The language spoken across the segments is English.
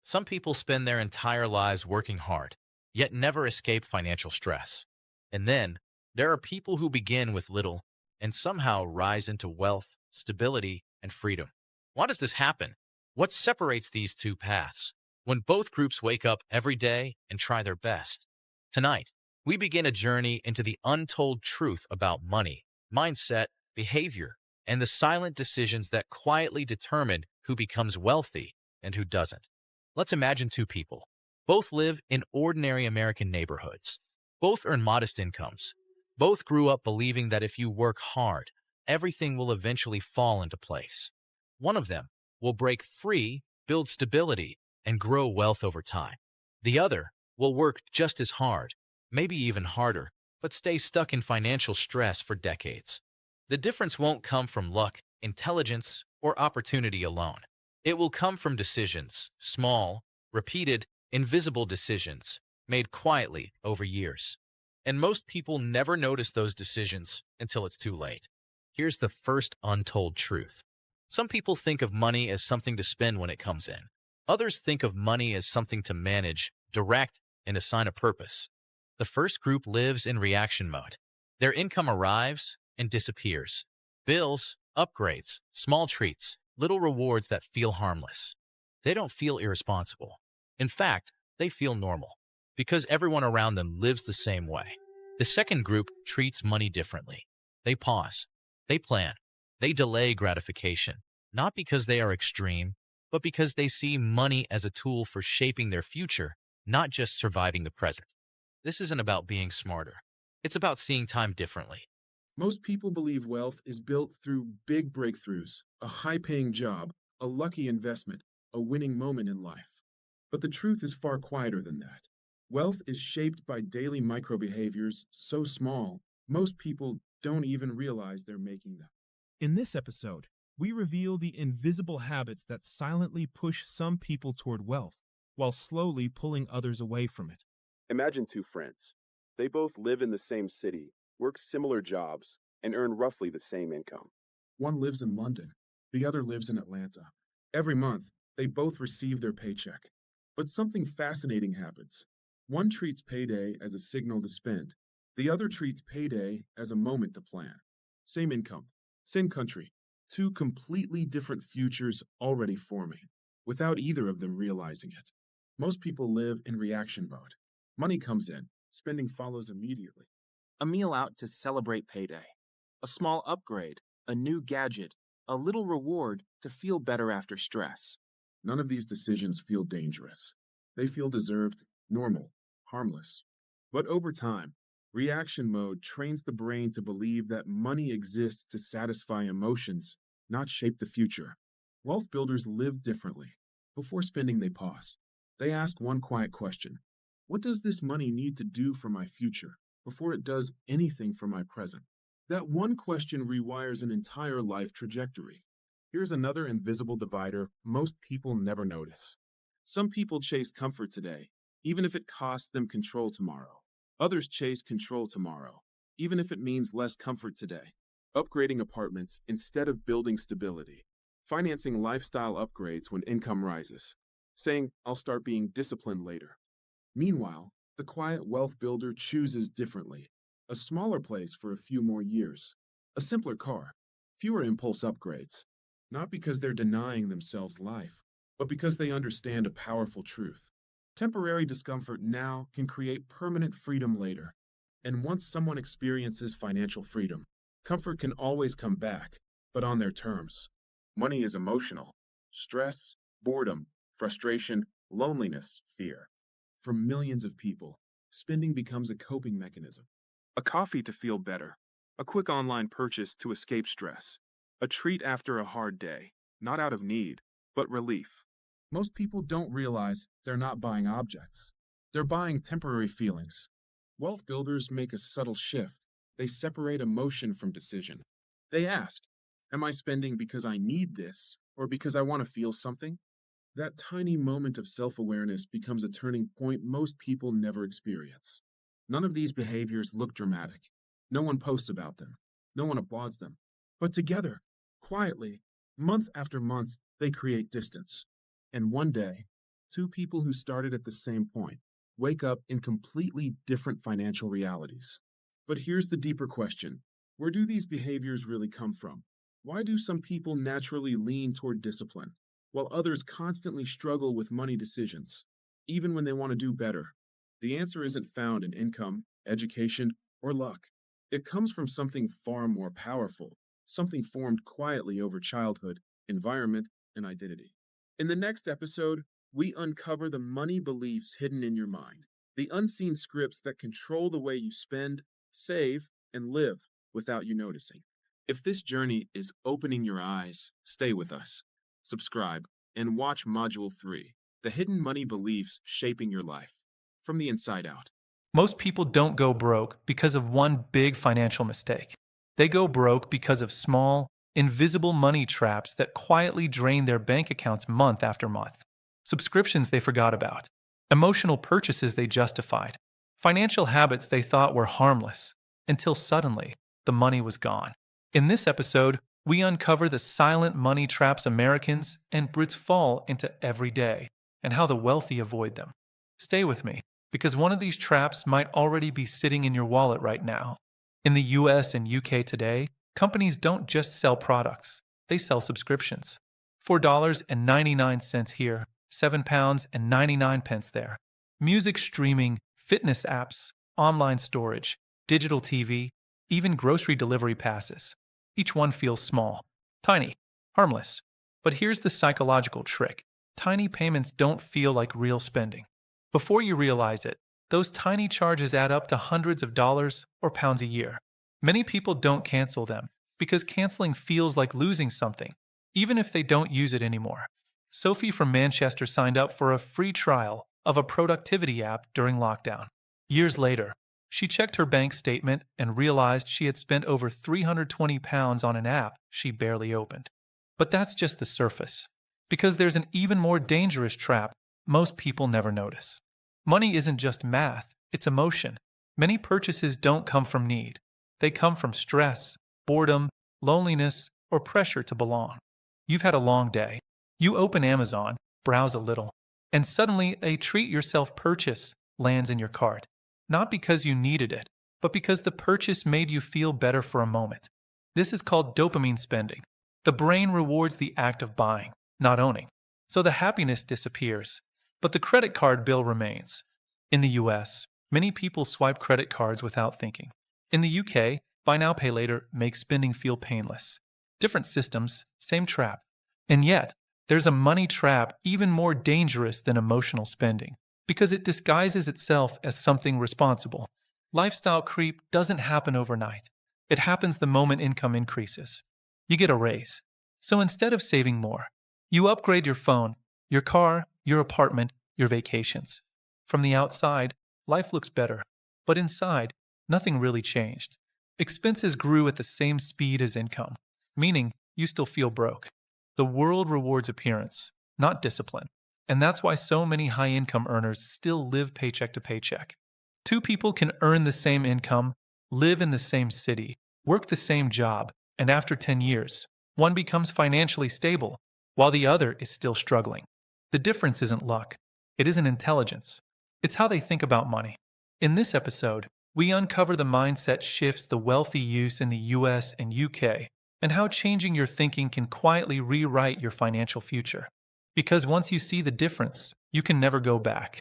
Some people spend their entire lives working hard, yet never escape financial stress. And then, there are people who begin with little and somehow rise into wealth, stability, and freedom. Why does this happen? What separates these two paths? When both groups wake up every day and try their best. Tonight, we begin a journey into the untold truth about money, mindset, behavior, and the silent decisions that quietly determine who becomes wealthy and who doesn't. Let's imagine two people. Both live in ordinary American neighborhoods. Both earn modest incomes. Both grew up believing that if you work hard, everything will eventually fall into place. One of them will break free, build stability, and grow wealth over time. The other will work just as hard, maybe even harder, but stay stuck in financial stress for decades. The difference won't come from luck, intelligence, or opportunity alone. It will come from decisions, small, repeated, invisible decisions, made quietly over years. And most people never notice those decisions until it's too late. Here's the first untold truth. Some people think of money as something to spend when it comes in. Others think of money as something to manage, direct, and assign a purpose. The first group lives in reaction mode. Their income arrives and disappears. Bills, upgrades, small treats, little rewards that feel harmless. They don't feel irresponsible. In fact, they feel normal, because everyone around them lives the same way. The second group treats money differently. They pause. They plan. They delay gratification, not because they are extreme, but because they see money as a tool for shaping their future, not just surviving the present. This isn't about being smarter. It's about seeing time differently. Most people believe wealth is built through big breakthroughs, a high paying job, a lucky investment, a winning moment in life. But the truth is far quieter than that. Wealth is shaped by daily microbehaviors so small, most people don't even realize they're making them. In this episode, we reveal the invisible habits that silently push some people toward wealth, while slowly pulling others away from it. Imagine two friends. They both live in the same city, work similar jobs, and earn roughly the same income. One lives in London, the other lives in Atlanta. Every month, they both receive their paycheck. But something fascinating happens. One treats payday as a signal to spend. The other treats payday as a moment to plan. Same income, same country, two completely different futures already forming, without either of them realizing it. Most people live in reaction mode. Money comes in, spending follows immediately. A meal out to celebrate payday. A small upgrade, a new gadget, a little reward to feel better after stress. None of these decisions feel dangerous. They feel deserved, normal, harmless. But over time, reaction mode trains the brain to believe that money exists to satisfy emotions, not shape the future. Wealth builders live differently. Before spending, they pause. They ask one quiet question. What does this money need to do for my future before it does anything for my present? That one question rewires an entire life trajectory. Here's another invisible divider most people never notice. Some people chase comfort today, even if it costs them control tomorrow. Others chase control tomorrow, even if it means less comfort today. Upgrading apartments instead of building stability. Financing lifestyle upgrades when income rises. Saying, I'll start being disciplined later. Meanwhile, the quiet wealth builder chooses differently. A smaller place for a few more years. A simpler car. Fewer impulse upgrades. Not because they're denying themselves life, but because they understand a powerful truth. Temporary discomfort now can create permanent freedom later. And once someone experiences financial freedom, comfort can always come back, but on their terms. Money is emotional. Stress, boredom, frustration, loneliness, fear. For millions of people, spending becomes a coping mechanism. A coffee to feel better. A quick online purchase to escape stress. A treat after a hard day, not out of need, but relief. Most people don't realize they're not buying objects. They're buying temporary feelings. Wealth builders make a subtle shift. They separate emotion from decision. They ask, am I spending because I need this or because I want to feel something? That tiny moment of self-awareness becomes a turning point most people never experience. None of these behaviors look dramatic. No one posts about them. No one applauds them. But together, quietly, month after month, they create distance. And one day, Two people who started at the same point wake up in completely different financial realities. But here's the deeper question. Where do these behaviors really come from? Why do some people naturally lean toward discipline, while others constantly struggle with money decisions, even when they want to do better? The answer isn't found in income, education, or luck. It comes from something far more powerful, something formed quietly over childhood, environment, and identity. In the next episode, we uncover the money beliefs hidden in your mind, the unseen scripts that control the way you spend, save, and live without you noticing. If this journey is opening your eyes, stay with us, subscribe, and watch Module 3, The Hidden Money Beliefs Shaping Your Life, from the inside out. Most people don't go broke because of one big financial mistake. They go broke because of small, invisible money traps that quietly drain their bank accounts month after month. Subscriptions they forgot about, emotional purchases they justified, financial habits they thought were harmless, until suddenly the money was gone. In this episode, we uncover the silent money traps Americans and Brits fall into every day, and how the wealthy avoid them. Stay with me, because one of these traps might already be sitting in your wallet right now. In the US and UK today, companies don't just sell products, they sell subscriptions. $4.99 here, £7.99 there. Music streaming, fitness apps, online storage, digital TV, even grocery delivery passes. Each one feels small, tiny, harmless. But here's the psychological trick. Tiny payments don't feel like real spending. Before you realize it, those tiny charges add up to hundreds of dollars or pounds a year. Many people don't cancel them because canceling feels like losing something, even if they don't use it anymore. Sophie from Manchester signed up for a free trial of a productivity app during lockdown. Years later, she checked her bank statement and realized she had spent over £320 on an app she barely opened. But that's just the surface, because there's an even more dangerous trap most people never notice. Money isn't just math, it's emotion. Many purchases don't come from need. They come from stress, boredom, loneliness, or pressure to belong. You've had a long day. You open Amazon, browse a little, and suddenly a treat-yourself purchase lands in your cart. Not because you needed it, but because the purchase made you feel better for a moment. This is called dopamine spending. The brain rewards the act of buying, not owning. So the happiness disappears, but the credit card bill remains. In the US, many people swipe credit cards without thinking. In the UK, buy now, pay later makes spending feel painless. Different systems, same trap. And yet, there's a money trap even more dangerous than emotional spending, because it disguises itself as something responsible. Lifestyle creep doesn't happen overnight. It happens the moment income increases. You get a raise. So instead of saving more, you upgrade your phone, your car, your apartment, your vacations. From the outside, life looks better, but inside, nothing really changed. Expenses grew at the same speed as income, meaning you still feel broke. The world rewards appearance, not discipline. And that's why so many high-income earners still live paycheck to paycheck. Two people can earn the same income, live in the same city, work the same job, and after 10 years, one becomes financially stable, while the other is still struggling. The difference isn't luck. It isn't intelligence. It's how they think about money. In this episode, we uncover the mindset shifts the wealthy use in the US and UK, and how changing your thinking can quietly rewrite your financial future. Because once you see the difference, you can never go back.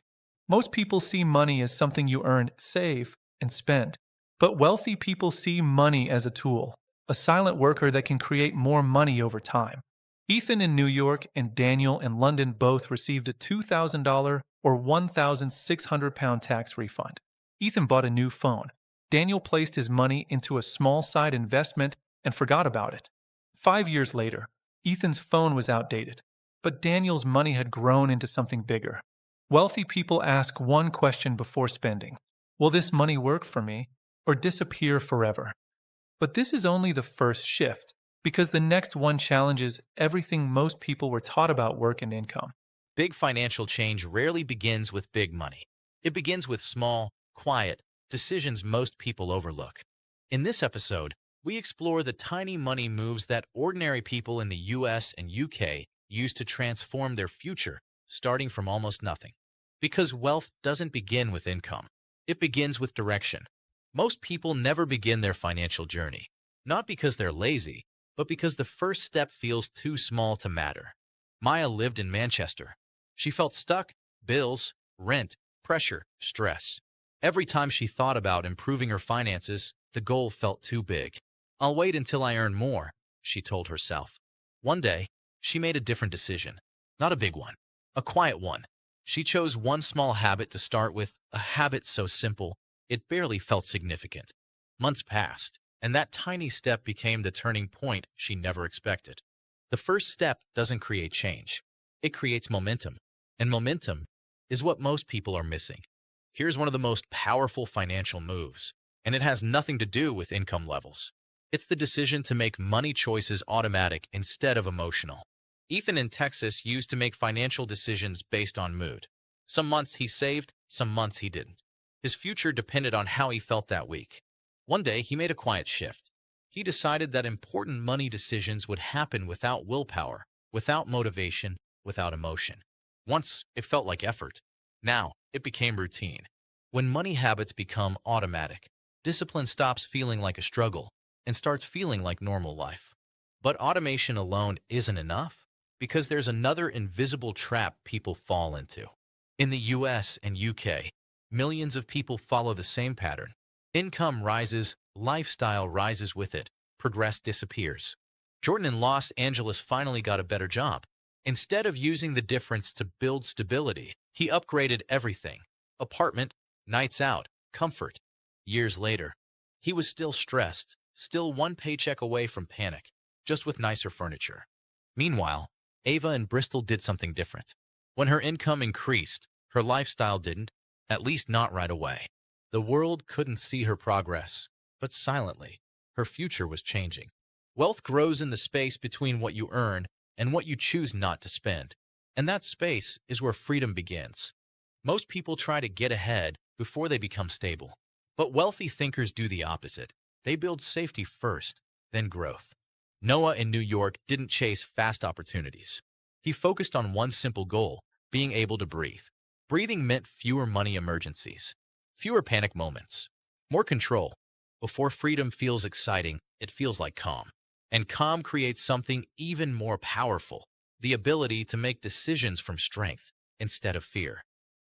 Most people see money as something you earn, save, and spend. But wealthy people see money as a tool, a silent worker that can create more money over time. Ethan in New York and Daniel in London both received a $2,000 or £1,600 tax refund. Ethan bought a new phone. Daniel placed his money into a small side investment and forgot about it. 5 years later, Ethan's phone was outdated, but Daniel's money had grown into something bigger. Wealthy people ask one question before spending: will this money work for me or disappear forever? But this is only the first shift, because the next one challenges everything most people were taught about work and income. Big financial change rarely begins with big money. It begins with small, quiet decisions most people overlook. In this episode, we explore the tiny money moves that ordinary people in the US and UK use to transform their future, starting from almost nothing. Because wealth doesn't begin with income. It begins with direction. Most people never begin their financial journey, not because they're lazy, but because the first step feels too small to matter. Maya lived in Manchester. She felt stuck: bills, rent, pressure, stress. Every time she thought about improving her finances, the goal felt too big. "I'll wait until I earn more," she told herself. One day, she made a different decision. Not a big one, a quiet one. She chose one small habit to start with, a habit so simple, it barely felt significant. Months passed, and that tiny step became the turning point she never expected. The first step doesn't create change. It creates momentum, and momentum is what most people are missing. Here's one of the most powerful financial moves, and it has nothing to do with income levels. It's the decision to make money choices automatic instead of emotional. Ethan in Texas used to make financial decisions based on mood. Some months he saved, some months he didn't. His future depended on how he felt that week. One day, he made a quiet shift. He decided that important money decisions would happen without willpower, without motivation, without emotion. Once, it felt like effort. Now, it became routine. When money habits become automatic, discipline stops feeling like a struggle and starts feeling like normal life. But automation alone isn't enough, because there's another invisible trap people fall into. In the US and UK, millions of people follow the same pattern. Income rises, lifestyle rises with it, progress disappears. Jordan in Los Angeles finally got a better job. Instead of using the difference to build stability, he upgraded everything: apartment, nights out, comfort. Years later, he was still stressed, still one paycheck away from panic, just with nicer furniture. Meanwhile, Ava in Bristol did something different. When her income increased, her lifestyle didn't, at least not right away. The world couldn't see her progress, but silently, her future was changing. Wealth grows in the space between what you earn and what you choose not to spend. And that space is where freedom begins. Most people try to get ahead before they become stable. But wealthy thinkers do the opposite. They build safety first, then growth. Noah in New York didn't chase fast opportunities. He focused on one simple goal: being able to breathe. Breathing meant fewer money emergencies, fewer panic moments, more control. Before freedom feels exciting, it feels like calm. And calm creates something even more powerful: the ability to make decisions from strength instead of fear.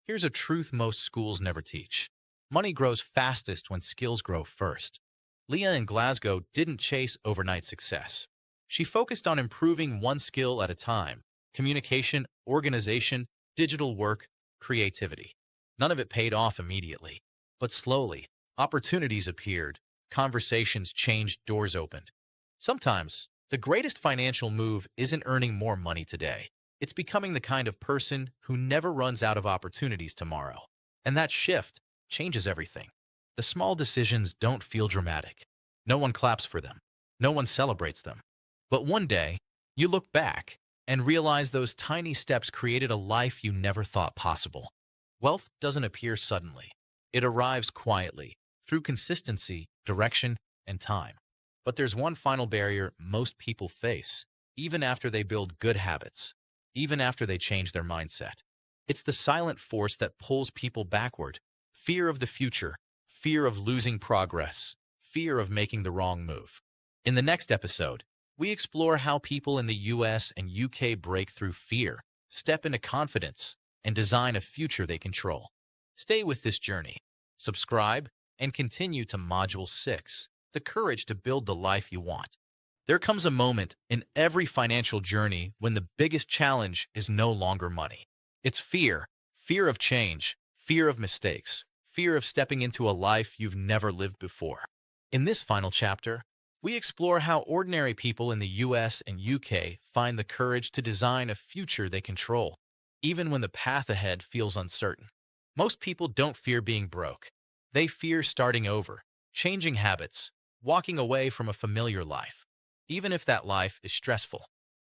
Here's a truth most schools never teach. Money grows fastest when skills grow first. Leah in Glasgow didn't chase overnight success. She focused on improving one skill at a time: communication, organization, digital work, creativity. None of it paid off immediately, but slowly, opportunities appeared, conversations changed, doors opened. Sometimes, the greatest financial move isn't earning more money today. It's becoming the kind of person who never runs out of opportunities tomorrow. And that shift changes everything. The small decisions don't feel dramatic. No one claps for them. No one celebrates them. But one day, you look back and realize those tiny steps created a life you never thought possible. Wealth doesn't appear suddenly. It arrives quietly, through consistency, direction, and time. But there's one final barrier most people face, even after they build good habits, even after they change their mindset. It's the silent force that pulls people backward: fear of the future, fear of losing progress, fear of making the wrong move. In the next episode, we explore how people in the US and UK break through fear, step into confidence, and design a future they control. Stay with this journey. Subscribe and continue to Module 6, the courage to build the life you want. There comes a moment in every financial journey when the biggest challenge is no longer money. It's fear: fear of change, fear of mistakes, fear of stepping into a life you've never lived before. In this final chapter, we explore how ordinary people in the US and UK find the courage to design a future they control, even when the path ahead feels uncertain. Most people don't fear being broke. They fear starting over, changing habits, walking away from a familiar life, even if that life is stressful.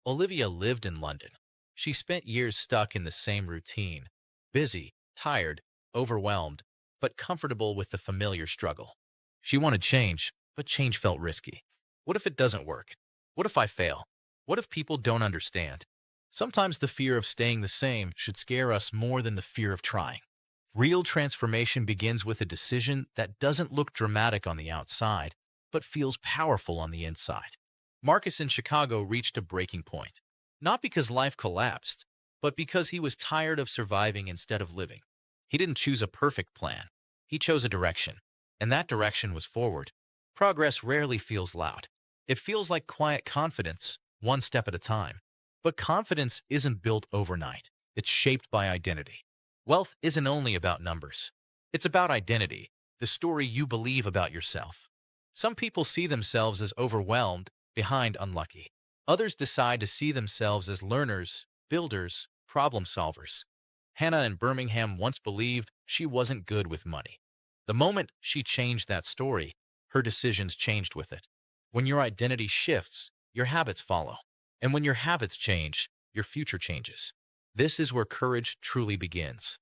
Olivia lived in London. She spent years stuck in the same routine: busy, tired, overwhelmed, but comfortable with the familiar struggle. She wanted change, but change felt risky. What if it doesn't work? What if I fail? What if people don't understand? Sometimes the fear of staying the same should scare us more than the fear of trying. Real transformation begins with a decision that doesn't look dramatic on the outside, but feels powerful on the inside. Marcus in Chicago reached a breaking point, not because life collapsed, but because he was tired of surviving instead of living. He didn't choose a perfect plan. He chose a direction, and that direction was forward. Progress rarely feels loud. It feels like quiet confidence, one step at a time. But confidence isn't built overnight. It's shaped by identity. Wealth isn't only about numbers. It's about identity, the story you believe about yourself. Some people see themselves as overwhelmed, behind, unlucky. Others decide to see themselves as learners, builders, problem solvers. Hannah in Birmingham once believed she wasn't good with money. The moment she changed that story, her decisions changed with it. When your identity shifts, your habits follow. And when your habits change, your future changes. This is where courage truly begins.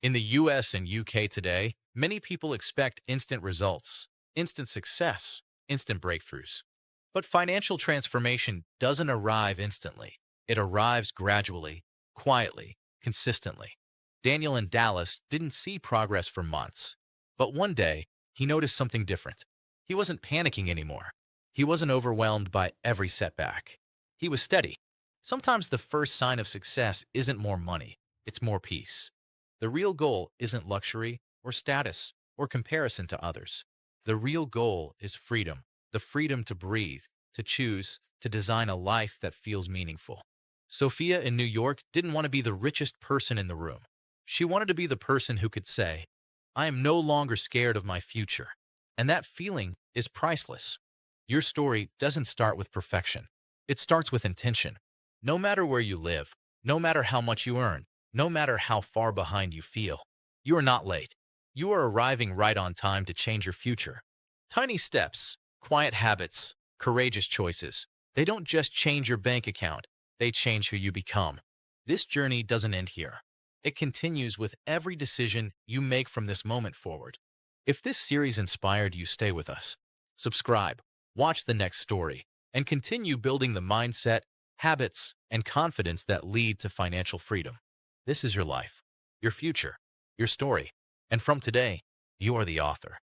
In the US and UK today, many people expect instant results, instant success, instant breakthroughs. But financial transformation doesn't arrive instantly. It arrives gradually, quietly, consistently. Daniel in Dallas didn't see progress for months. But one day, he noticed something different. He wasn't panicking anymore. He wasn't overwhelmed by every setback. He was steady. Sometimes the first sign of success isn't more money, it's more peace. The real goal isn't luxury or status or comparison to others. The real goal is freedom, the freedom to breathe, to choose, to design a life that feels meaningful. Sophia in New York didn't want to be the richest person in the room. She wanted to be the person who could say, I am no longer scared of my future. And that feeling is priceless. Your story doesn't start with perfection. It starts with intention. No matter where you live, no matter how much you earn, no matter how far behind you feel, you are not late. You are arriving right on time to change your future. Tiny steps, quiet habits, courageous choices. They don't just change your bank account, they change who you become. This journey doesn't end here. It continues with every decision you make from this moment forward. If this series inspired you, stay with us. Subscribe, watch the next story, and continue building the mindset, habits, and confidence that lead to financial freedom. This is your life, your future, your story, and from today, you are the author.